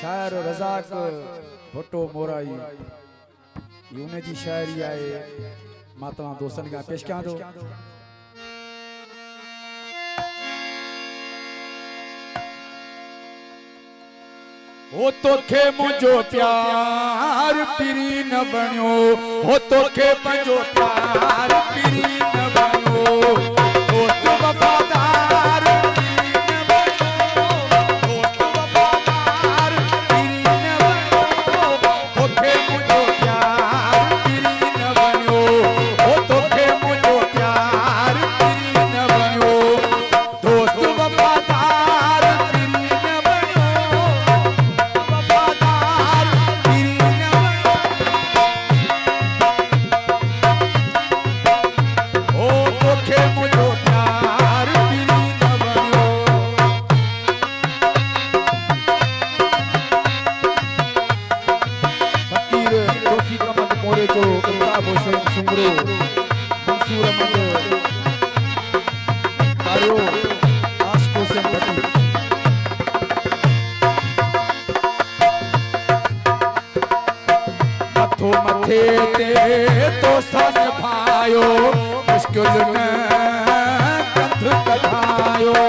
शायर रज़ाक भुट्टो मोराई यूने जी शायरी आए मां तव्हां दोस्तनि खां पेश कयां थो। हो तोखे मुझो प्यार पिरी न बणियो, हो तोखे मुझो प्यार पिरी न बणियो, दोस्त वफादार पिरी न बणियो, दोस्त वफादार पिरी न बणियो, तोखे मुझो प्यार पिरी न बणियो, हो तोखे मुझो प्यार पिरी न बणियो, दोस्त वफादार पिरी न बणियो, वफादार पिरी न बणियो, ओ तोखे मुझो प्यार पिरी न बणियो। फकीर तौफीक अहमद मोरे जो इल्ताब हुसैन सुमरो मंसूर अहमद आयो आशिक हुसैन भट्टी मथो मथे ते तो सन भायो मुश्किल में कंध कढायो,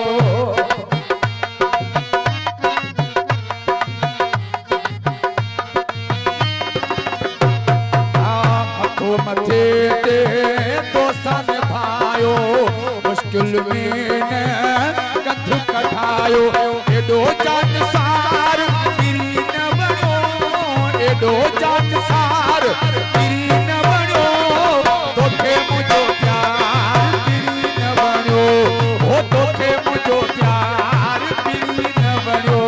मथो मथे ते तो सन भायो मुश्किल में कंध कढायो, एडो जान सार पिरी न बणियो, एडो जान सार पिरी न बणियो, तोखे मुझो प्यार पिरी न बणियो, हो तोखे मुझो प्यार पिरी न बणियो।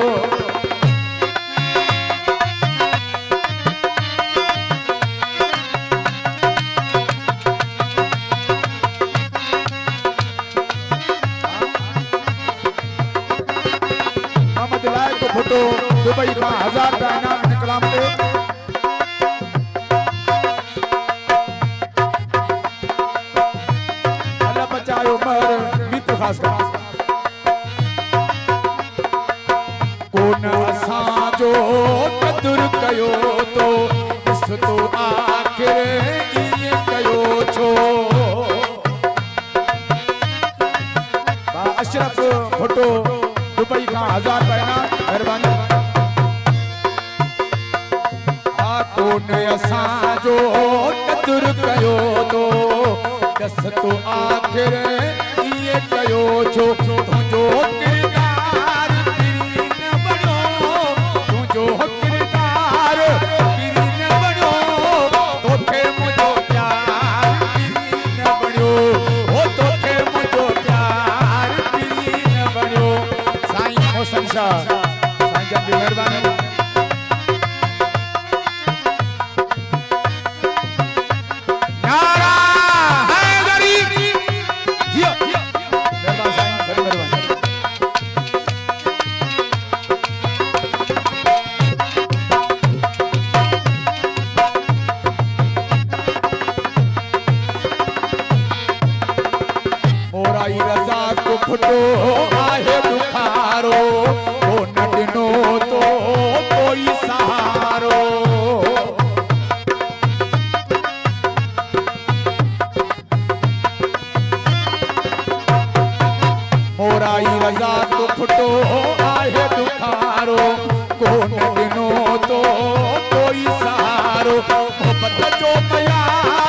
मोहम्मद लायक भुट्टो दुबई का 1000 रुपया इनाम निकलाम थे। अल्लाह बचायो महर मित्र खास का कोन असांजो कदुर कयो तो इस तो आखिर इए कयो छो। अशरफ भुट्टो दुबई का 1000 रुपया इनाम मेहरबानी। कोन असांजो कदुर कयो तो दस तो आखिर इए कयो छो, तुंहिंजो किरदार पिरी न बणियो, तुंहिंजो किरदार पिरी न बणियो, तोखे मुझो प्यार पिरी न बणियो, हो तोखे मुझो प्यार पिरी न बणियो। साईं मोहसिन शाह साईं जन जी मेहरबानी। मोराई रज़ाक भुट्टो आहे दुखारो, को न ॾिनो तो कोई सहारो, मोराई रज़ाक भुट्टो आहे दुखारो, को न ॾिनो तो कोई सहारो, मोहब्बत जो मयार